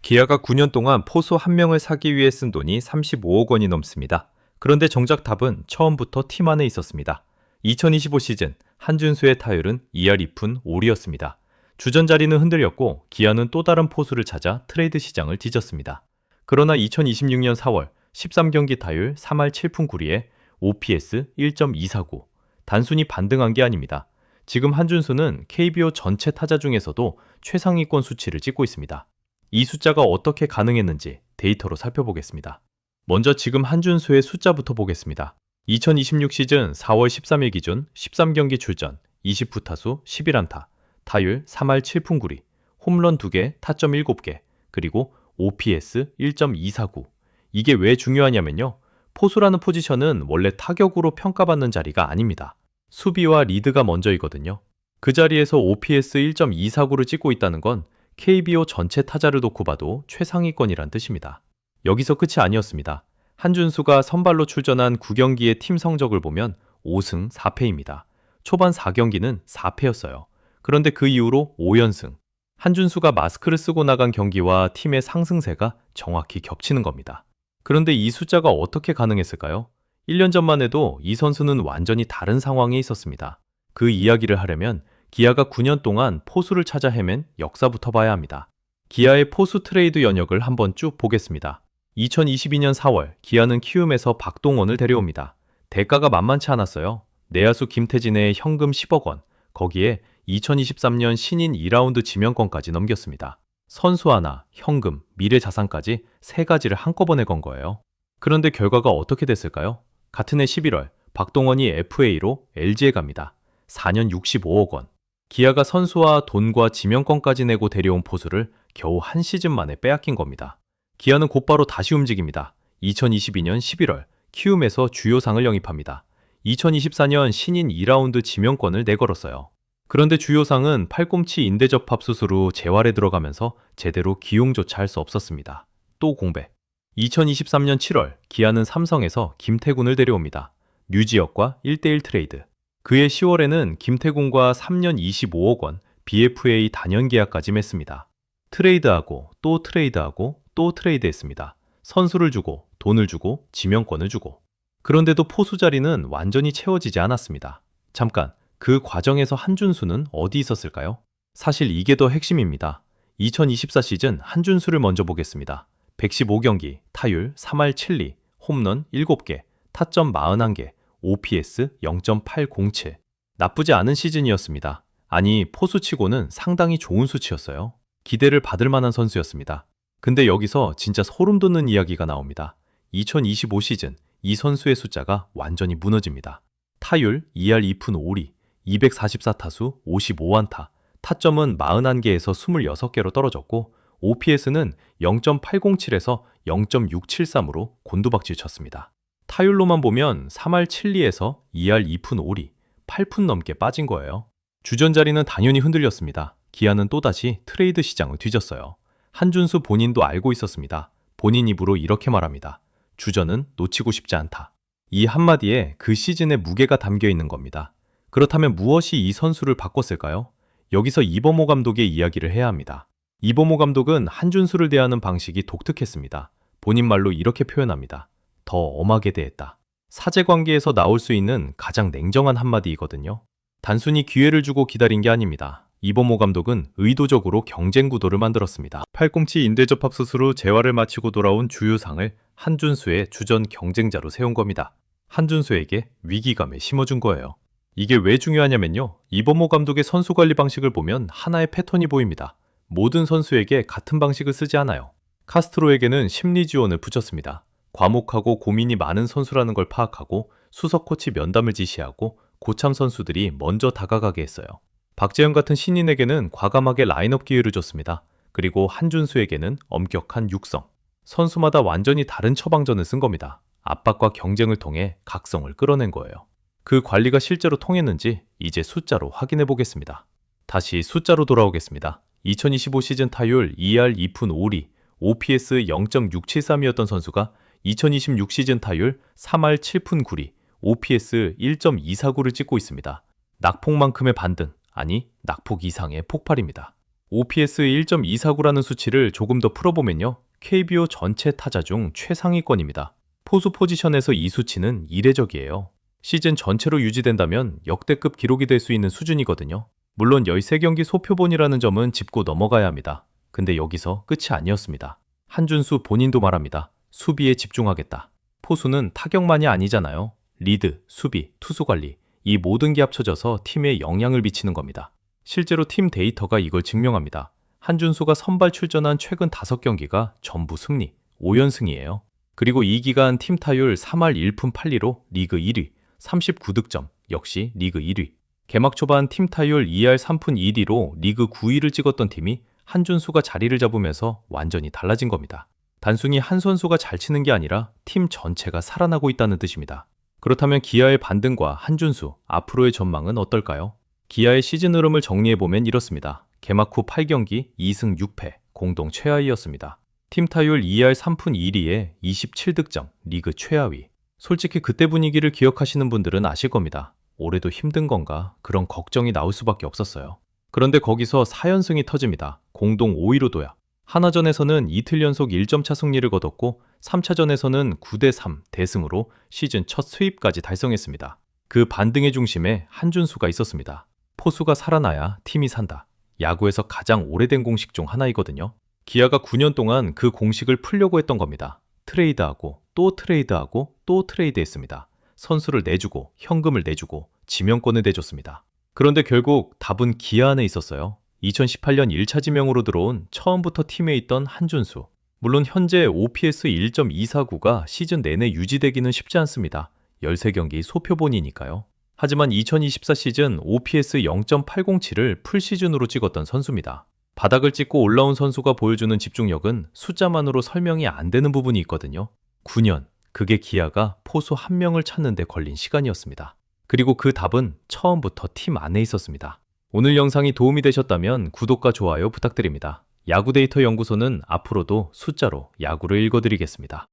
기아가 9년 동안 포수 한 명을 사기 위해 쓴 돈이 35억 원이 넘습니다. 그런데 정작 답은 처음부터 팀 안에 있었습니다. 2025 시즌 한준수의 타율은 2할 2푼 5리였습니다. 주전 자리는 흔들렸고 기아는 또 다른 포수를 찾아 트레이드 시장을 뒤졌습니다. 그러나 2026년 4월 13경기 타율 3할 7푼 9리에 OPS 1.249. 단순히 반등한 게 아닙니다. 지금 한준수는 KBO 전체 타자 중에서도 최상위권 수치를 찍고 있습니다. 이 숫자가 어떻게 가능했는지 데이터로 살펴보겠습니다. 먼저 지금 한준수의 숫자부터 보겠습니다. 2026 시즌 4월 13일 기준 13경기 출전, 20구 타수 11안타, 타율 3할 7푼 9리, 홈런 2개, 타점 7개, 그리고 OPS 1.249. 이게 왜 중요하냐면요. 포수라는 포지션은 원래 타격으로 평가받는 자리가 아닙니다. 수비와 리드가 먼저이거든요. 그 자리에서 OPS 1.249를 찍고 있다는 건 KBO 전체 타자를 놓고 봐도 최상위권이란 뜻입니다. 여기서 끝이 아니었습니다. 한준수가 선발로 출전한 9경기의 팀 성적을 보면 5승 4패입니다. 초반 4경기는 4패였어요. 그런데 그 이후로 5연승. 한준수가 마스크를 쓰고 나간 경기와 팀의 상승세가 정확히 겹치는 겁니다. 그런데 이 숫자가 어떻게 가능했을까요? 1년 전만 해도 이 선수는 완전히 다른 상황에 있었습니다. 그 이야기를 하려면 기아가 9년 동안 포수를 찾아 헤맨 역사부터 봐야 합니다. 기아의 포수 트레이드 연역을 한번 쭉 보겠습니다. 2022년 4월 기아는 키움에서 박동원을 데려옵니다. 대가가 만만치 않았어요. 내야수 김태진의 현금 10억 원, 거기에 2023년 신인 2라운드 지명권까지 넘겼습니다. 선수 하나, 현금, 미래 자산까지 세 가지를 한꺼번에 건 거예요. 그런데 결과가 어떻게 됐을까요? 같은 해 11월 박동원이 FA로 LG에 갑니다. 4년 65억 원. 기아가 선수와 돈과 지명권까지 내고 데려온 포수를 겨우 한 시즌 만에 빼앗긴 겁니다. 기아는 곧바로 다시 움직입니다. 2022년 11월 키움에서 주요상을 영입합니다. 2024년 신인 2라운드 지명권을 내걸었어요. 그런데 주요상은 팔꿈치 인대접합 수술로 재활에 들어가면서 제대로 기용조차 할 수 없었습니다. 또 공백. 2023년 7월 기아는 삼성에서 김태군을 데려옵니다. 류지혁과 1대1 트레이드. 그해 10월에는 김태군과 3년 25억 원 BFA 단연 계약까지 맺습니다. 트레이드하고 또 트레이드하고 또 트레이드했습니다. 선수를 주고 돈을 주고 지명권을 주고. 그런데도 포수 자리는 완전히 채워지지 않았습니다. 잠깐, 그 과정에서 한준수는 어디 있었을까요? 사실 이게 더 핵심입니다. 2024 시즌 한준수를 먼저 보겠습니다. 115경기, 타율 3할 7리, 홈런 7개, 타점 41개, OPS 0.807. 나쁘지 않은 시즌이었습니다. 아니, 포수치고는 상당히 좋은 수치였어요. 기대를 받을 만한 선수였습니다. 근데 여기서 진짜 소름 돋는 이야기가 나옵니다. 2025 시즌 이 선수의 숫자가 완전히 무너집니다. 타율 2할 2푼 5리, 244타수 55안타, 타점은 41개에서 26개로 떨어졌고 OPS는 0.807에서 0.673으로 곤두박질 쳤습니다. 타율로만 보면 3할 7리에서 2할 2푼 5리, 8푼 넘게 빠진 거예요. 주전 자리는 당연히 흔들렸습니다. 기아는 또다시 트레이드 시장을 뒤졌어요. 한준수 본인도 알고 있었습니다. 본인 입으로 이렇게 말합니다. 주전은 놓치고 싶지 않다. 이 한마디에 그 시즌의 무게가 담겨 있는 겁니다. 그렇다면 무엇이 이 선수를 바꿨을까요? 여기서 이범호 감독의 이야기를 해야 합니다. 이범호 감독은 한준수를 대하는 방식이 독특했습니다. 본인 말로 이렇게 표현합니다. 더 엄하게 대했다. 사제관계에서 나올 수 있는 가장 냉정한 한마디이거든요. 단순히 기회를 주고 기다린 게 아닙니다. 이범호 감독은 의도적으로 경쟁 구도를 만들었습니다. 팔꿈치 인대접합 수술 후 재활을 마치고 돌아온 주유상을 한준수의 주전 경쟁자로 세운 겁니다. 한준수에게 위기감을 심어준 거예요. 이게 왜 중요하냐면요. 이범호 감독의 선수 관리 방식을 보면 하나의 패턴이 보입니다. 모든 선수에게 같은 방식을 쓰지 않아요. 카스트로에게는 심리 지원을 붙였습니다. 과묵하고 고민이 많은 선수라는 걸 파악하고 수석 코치 면담을 지시하고 고참 선수들이 먼저 다가가게 했어요. 박재영 같은 신인에게는 과감하게 라인업 기회를 줬습니다. 그리고 한준수에게는 엄격한 육성. 선수마다 완전히 다른 처방전을 쓴 겁니다. 압박과 경쟁을 통해 각성을 끌어낸 거예요. 그 관리가 실제로 통했는지 이제 숫자로 확인해 보겠습니다. 다시 숫자로 돌아오겠습니다. 2025 시즌 타율 2할 2푼 5리, OPS 0.673이었던 선수가 2026 시즌 타율 3할 7푼 9리, OPS 1.249를 찍고 있습니다. 낙폭만큼의 반등, 아니 낙폭 이상의 폭발입니다. OPS 1.249라는 수치를 조금 더 풀어보면요. KBO 전체 타자 중 최상위권입니다. 포수 포지션에서 이 수치는 이례적이에요. 시즌 전체로 유지된다면 역대급 기록이 될 수 있는 수준이거든요. 물론 13경기 소표본이라는 점은 짚고 넘어가야 합니다. 근데 여기서 끝이 아니었습니다. 한준수 본인도 말합니다. 수비에 집중하겠다. 포수는 타격만이 아니잖아요. 리드, 수비, 투수 관리, 이 모든 게 합쳐져서 팀에 영향을 미치는 겁니다. 실제로 팀 데이터가 이걸 증명합니다. 한준수가 선발 출전한 최근 5경기가 전부 승리, 5연승이에요. 그리고 이 기간 팀 타율 3할 1푼 8리로 리그 1위, 39득점, 역시 리그 1위. 개막 초반 팀 타율 2할 3푼 2리로 리그 9위를 찍었던 팀이 한준수가 자리를 잡으면서 완전히 달라진 겁니다. 단순히 한 선수가 잘 치는 게 아니라 팀 전체가 살아나고 있다는 뜻입니다. 그렇다면 기아의 반등과 한준수, 앞으로의 전망은 어떨까요? 기아의 시즌 흐름을 정리해보면 이렇습니다. 개막 후 8경기 2승 6패, 공동 최하위였습니다. 팀 타율 2할 3푼 2리에 27득점, 리그 최하위. 솔직히 그때 분위기를 기억하시는 분들은 아실 겁니다. 올해도 힘든 건가? 그런 걱정이 나올 수밖에 없었어요. 그런데 거기서 4연승이 터집니다. 공동 5위로 도약. 하나전에서는 이틀 연속 1점차 승리를 거뒀고 3차전에서는 9대3 대승으로 시즌 첫 스윕까지 달성했습니다. 그 반등의 중심에 한준수가 있었습니다. 포수가 살아나야 팀이 산다. 야구에서 가장 오래된 공식 중 하나이거든요. 기아가 9년 동안 그 공식을 풀려고 했던 겁니다. 트레이드하고 또 트레이드하고 또 트레이드했습니다. 선수를 내주고 현금을 내주고 지명권을 내줬습니다. 그런데 결국 답은 기아 안에 있었어요. 2018년 1차 지명으로 들어온 처음부터 팀에 있던 한준수. 물론 현재 OPS 1.249가 시즌 내내 유지되기는 쉽지 않습니다. 13경기 소표본이니까요. 하지만 2024 시즌 OPS 0.807을 풀시즌으로 찍었던 선수입니다. 바닥을 찍고 올라온 선수가 보여주는 집중력은 숫자만으로 설명이 안 되는 부분이 있거든요. 9년, 그게 기아가 포수 한 명을 찾는 데 걸린 시간이었습니다. 그리고 그 답은 처음부터 팀 안에 있었습니다. 오늘 영상이 도움이 되셨다면 구독과 좋아요 부탁드립니다. 야구데이터 연구소는 앞으로도 숫자로 야구를 읽어드리겠습니다.